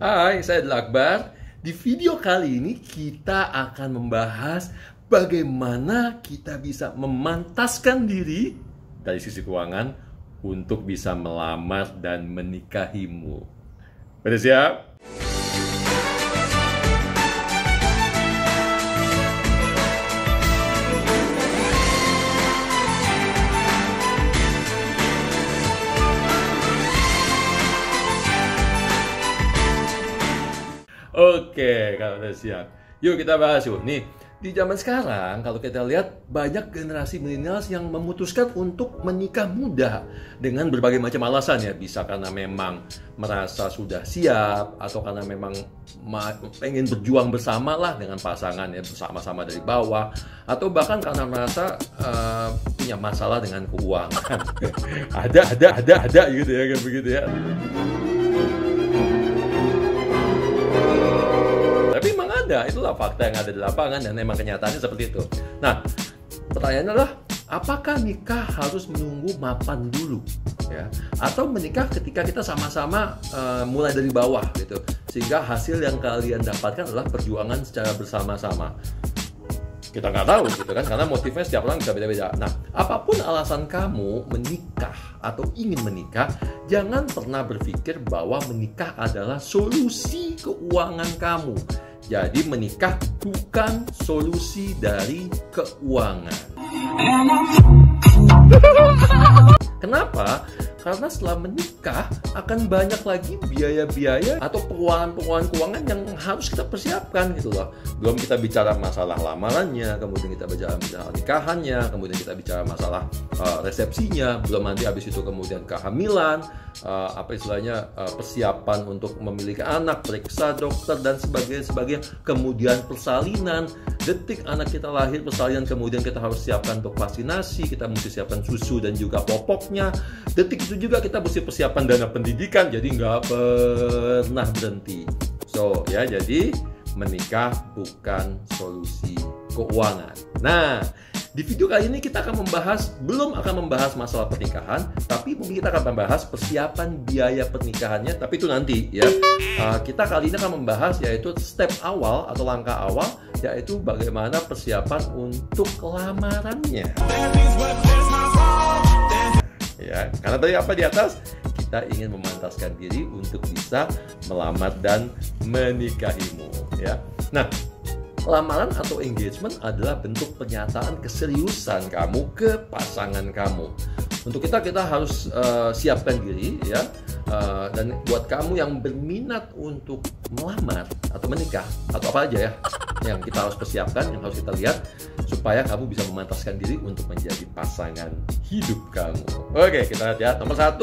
Hai, saya Adil Akbar. Di video kali ini kita akan membahas bagaimana kita bisa memantaskan diri dari sisi keuangan untuk bisa melamar dan menikahimu. Udah siap? Oke, kalau udah siap, yuk kita bahas yuk. Nih, di zaman sekarang kalau kita lihat banyak generasi milenials yang memutuskan untuk menikah muda dengan berbagai macam alasan ya. Bisa karena memang merasa sudah siap, atau karena memang pengen berjuang bersama lah dengan pasangan ya, bersama-sama dari bawah, atau bahkan karena merasa punya masalah dengan keuangan. ada gitu ya, kayak begitu ya. Tapi memang ada, itulah fakta yang ada di lapangan dan memang kenyataannya seperti itu. Nah, pertanyaannya adalah, apakah nikah harus menunggu mapan dulu, ya? Atau menikah ketika kita sama-sama mulai dari bawah gitu, sehingga hasil yang kalian dapatkan adalah perjuangan secara bersama-sama? Kita nggak tahu gitu kan, karena motifnya setiap orang bisa beda-beda. Nah, apapun alasan kamu menikah atau ingin menikah, jangan pernah berpikir bahwa menikah adalah solusi keuangan kamu. Jadi menikah bukan solusi dari keuangan. Kenapa? Karena setelah menikah akan banyak lagi biaya-biaya atau pengeluaran keuangan yang harus kita persiapkan gitu loh. Belum kita bicara masalah lamarannya, kemudian kita bicara masalah nikahannya, kemudian kita bicara masalah resepsinya, belum nanti habis itu kemudian kehamilan, persiapan untuk memiliki anak, periksa dokter dan sebagainya, kemudian persalinan. Detik anak kita lahir, persalinan, kemudian kita harus siapkan untuk vaksinasi, kita mesti siapkan susu dan juga popoknya. Detik itu juga kita mesti persiapan dana pendidikan, jadi nggak pernah berhenti. So ya, jadi menikah bukan solusi keuangan. Nah, di video kali ini kita akan belum membahas masalah pernikahan, tapi mungkin kita akan membahas persiapan biaya pernikahannya, tapi itu nanti ya. Kita kali ini akan membahas yaitu step awal atau langkah awal, yaitu bagaimana persiapan untuk lamarannya. Ya, karena tadi apa di atas, kita ingin memantaskan diri untuk bisa melamar dan menikahimu ya. Nah, lamaran atau engagement adalah bentuk pernyataan keseriusan kamu ke pasangan kamu. Untuk kita harus siapkan diri ya. Dan buat kamu yang berminat untuk melamar atau menikah atau apa aja ya, yang kita harus persiapkan, yang harus kita lihat supaya kamu bisa memantaskan diri untuk menjadi pasangan hidup kamu. Oke, kita lihat ya. Nomor 1,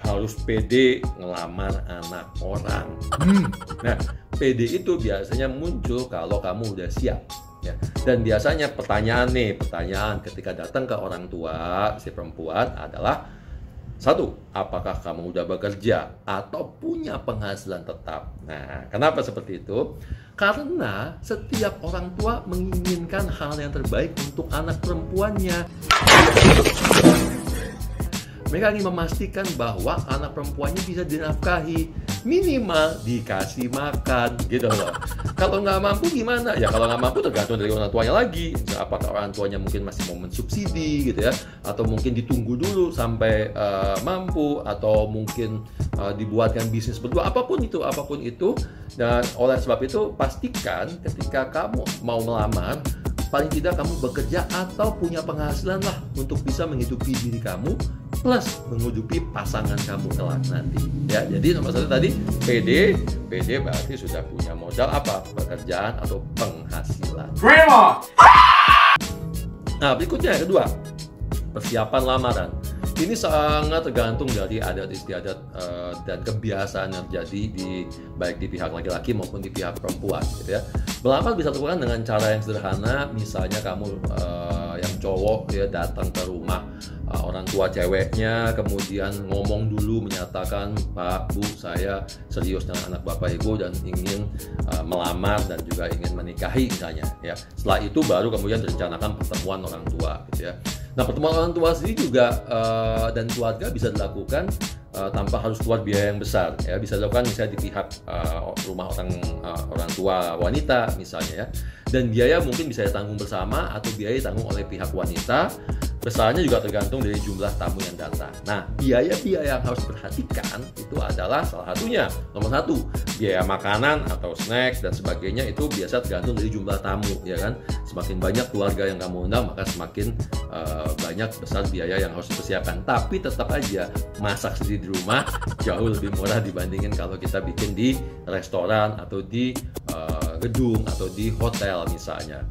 harus pede ngelamar anak orang. Nah, pede itu biasanya muncul kalau kamu udah siap ya. Dan biasanya pertanyaan ketika datang ke orang tua si perempuan adalah, 1, apakah kamu udah bekerja atau punya penghasilan tetap? Nah, kenapa seperti itu? Karena setiap orang tua menginginkan hal yang terbaik untuk anak perempuannya. Mereka ingin memastikan bahwa anak perempuannya bisa dinafkahi, minimal dikasih makan gitu loh. Kalau nggak mampu gimana? Ya kalau nggak mampu tergantung dari orang tuanya lagi. Apakah orang tuanya mungkin masih mau mensubsidi gitu ya, atau mungkin ditunggu dulu sampai mampu, atau mungkin dibuatkan bisnis berdua, apapun itu. Dan oleh sebab itu pastikan ketika kamu mau melamar, paling tidak kamu bekerja atau punya penghasilan lah untuk bisa menghidupi diri kamu plus menghidupi pasangan kamu kelak nanti ya. Jadi nomor 1 tadi PD berarti sudah punya modal apa? Pekerjaan atau penghasilan. Nah, berikutnya yang kedua, persiapan lamaran. Ini sangat tergantung dari adat istiadat dan kebiasaan yang terjadi baik di pihak laki-laki maupun di pihak perempuan gitu ya. Melamar bisa dilakukan dengan cara yang sederhana, misalnya kamu yang cowok ya datang ke rumah orang tua ceweknya, kemudian ngomong dulu, menyatakan, Pak, Bu, saya serius dengan anak Bapak Ibu dan ingin melamar dan juga ingin menikahi misalnya ya. Setelah itu baru kemudian direncanakan pertemuan orang tua gitu ya. Nah, pertemuan orang tua sendiri juga dan keluarga bisa dilakukan tanpa harus keluar biaya yang besar ya. Bisa dilakukan misalnya di pihak rumah orang tua wanita misalnya ya. Dan biaya mungkin bisa ditanggung bersama atau biaya ditanggung oleh pihak wanita. Besarnya juga tergantung dari jumlah tamu yang datang. Nah, biaya-biaya yang harus diperhatikan itu adalah salah satunya, nomor satu, biaya makanan atau snacks dan sebagainya itu biasa tergantung dari jumlah tamu, ya kan? Semakin banyak keluarga yang kamu undang, maka semakin banyak besar biaya yang harus dipersiapkan. Tapi tetap aja masak sendiri di rumah jauh lebih murah dibandingin kalau kita bikin di restoran atau di gedung atau di hotel misalnya.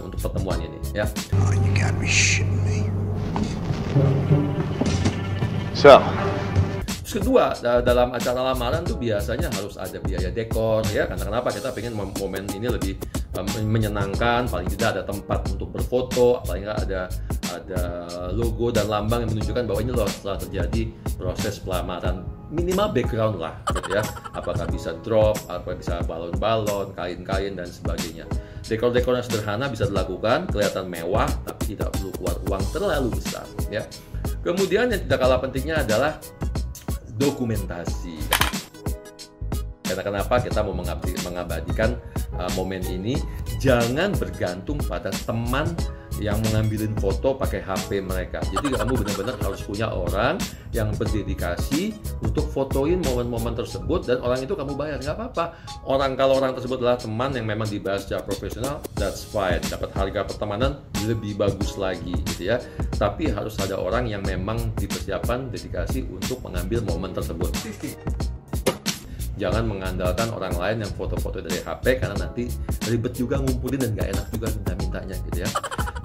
Untuk pertemuan ini ya. Oh, you got me shitting me. So, Terus kedua, dalam acara lamaran tuh biasanya harus ada biaya dekor ya. Karena kenapa? Kita pengen momen ini lebih menyenangkan, paling tidak ada tempat untuk berfoto, paling nggak ada logo dan lambang yang menunjukkan bahwa ini loh setelah terjadi proses pelamaran. Minimal background lah gitu ya. Apakah bisa drop, apakah bisa balon-balon, kain-kain dan sebagainya. Dekor-dekor yang sederhana bisa dilakukan, kelihatan mewah tapi tidak perlu keluar uang terlalu besar ya. Kemudian yang tidak kalah pentingnya adalah dokumentasi. Karena kenapa kita mau mengabadikan momen ini, jangan bergantung pada teman yang mengambilin foto pakai HP mereka. Jadi kamu benar-benar harus punya orang yang berdedikasi untuk fotoin momen-momen tersebut, dan orang itu kamu bayar, nggak apa-apa. Kalau orang tersebut adalah teman yang memang dibayar secara profesional, that's fine. Dapat harga pertemanan lebih bagus lagi gitu ya. Tapi harus ada orang yang memang dipersiapkan dedikasi untuk mengambil momen tersebut. Jangan mengandalkan orang lain yang foto-foto dari HP, karena nanti ribet juga ngumpulin dan nggak enak juga minta-mintanya gitu ya.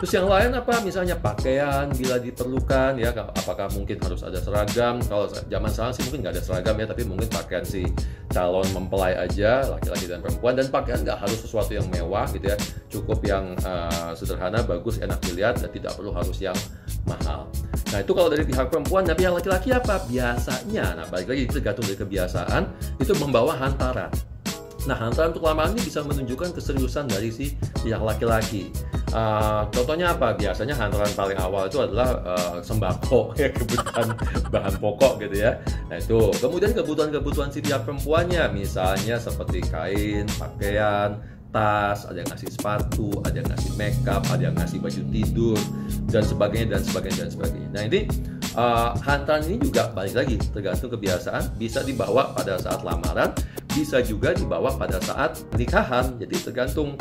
Terus yang lain apa? Misalnya pakaian bila diperlukan ya, apakah mungkin harus ada seragam? Kalau zaman sekarang sih mungkin nggak ada seragam ya, tapi mungkin pakaian si calon mempelai aja, laki-laki dan perempuan, dan pakaian nggak harus sesuatu yang mewah gitu ya, cukup yang sederhana, bagus, enak dilihat, dan tidak perlu harus yang mahal. Nah itu kalau dari pihak perempuan. Tapi yang laki-laki apa? Biasanya, nah balik lagi tergantung dari kebiasaan, itu membawa hantaran. Nah hantaran untuk lamaran ini bisa menunjukkan keseriusan dari si pihak laki-laki. Contohnya apa? Biasanya hantaran paling awal itu adalah sembako ya, kebutuhan bahan pokok gitu ya. Nah itu, kemudian kebutuhan si pihak perempuannya, misalnya seperti kain, pakaian, tas, ada yang ngasih sepatu, ada yang ngasih makeup, ada yang ngasih baju tidur, dan sebagainya. Nah ini hantaran ini juga balik lagi tergantung kebiasaan, bisa dibawa pada saat lamaran, bisa juga dibawa pada saat nikahan. Jadi tergantung,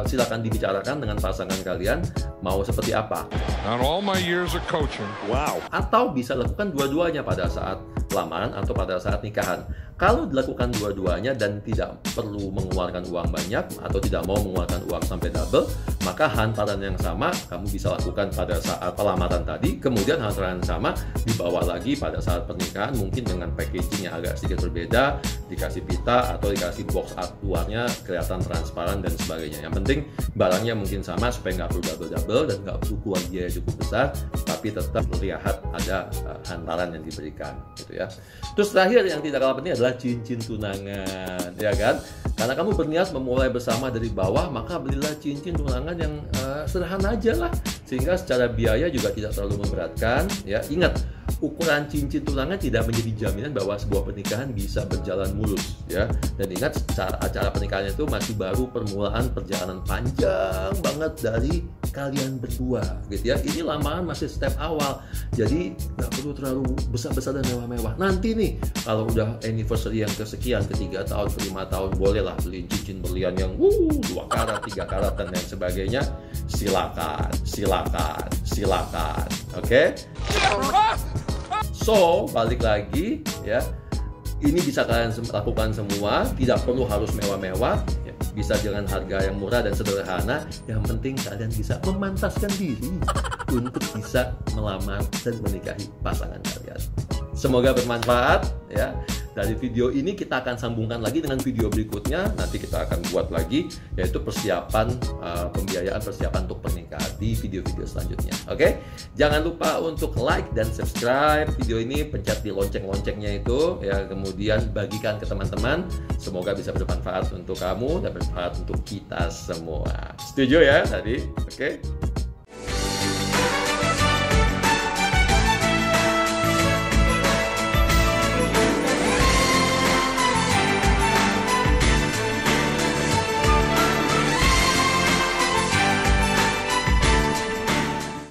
silakan dibicarakan dengan pasangan kalian mau seperti apa. On all my years of coaching, wow. Atau bisa lakukan dua-duanya pada saat lamaran atau pada saat nikahan. Kalau dilakukan dua-duanya dan tidak perlu mengeluarkan uang banyak atau tidak mau mengeluarkan uang sampai double, maka hantaran yang sama kamu bisa lakukan pada saat lamaran tadi, kemudian hantaran yang sama dibawa lagi pada saat pernikahan, mungkin dengan packaging yang agak sedikit berbeda, dikasih pita atau dikasih box art luarnya kelihatan transparan dan sebagainya. Yang penting barangnya mungkin sama supaya nggak perlu double-double dan nggak perlu keluar biaya cukup besar, tapi tetap terlihat ada hantaran yang diberikan gitu ya. Terus terakhir yang tidak kalah penting adalah cincin tunangan, ya kan? Karena kamu berniat memulai bersama dari bawah, maka belilah cincin tunangan yang sederhana aja lah, sehingga secara biaya juga tidak terlalu memberatkan. Ya, ingat, ukuran cincin tunangan tidak menjadi jaminan bahwa sebuah pernikahan bisa berjalan mulus, ya. Dan ingat, acara pernikahan itu masih baru permulaan perjalanan panjang banget dari kalian berdua, gitu ya. Ini lamaran masih step awal, jadi nggak perlu terlalu besar-besar dan mewah-mewah. Nanti nih, kalau udah anniversary yang kesekian, ke-3 tahun, ke-5 tahun, bolehlah beliin cincin berlian yang 2 karat, 3 karat dan lain sebagainya. Silakan. Oke? So, balik lagi ya. Ini bisa kalian lakukan semua, tidak perlu harus mewah-mewah, ya. Bisa dengan harga yang murah dan sederhana. Yang penting kalian bisa memantaskan diri untuk bisa melamar dan menikahi pasangan kalian. Semoga bermanfaat ya. Dari video ini kita akan sambungkan lagi dengan video berikutnya. Nanti kita akan buat lagi, yaitu persiapan pembiayaan persiapan untuk pernikahan di video-video selanjutnya. Oke? Jangan lupa untuk like dan subscribe video ini, pencet di lonceng-loncengnya itu ya, kemudian bagikan ke teman-teman. Semoga bisa bermanfaat untuk kamu dan bermanfaat untuk kita semua. Setuju ya tadi? Oke?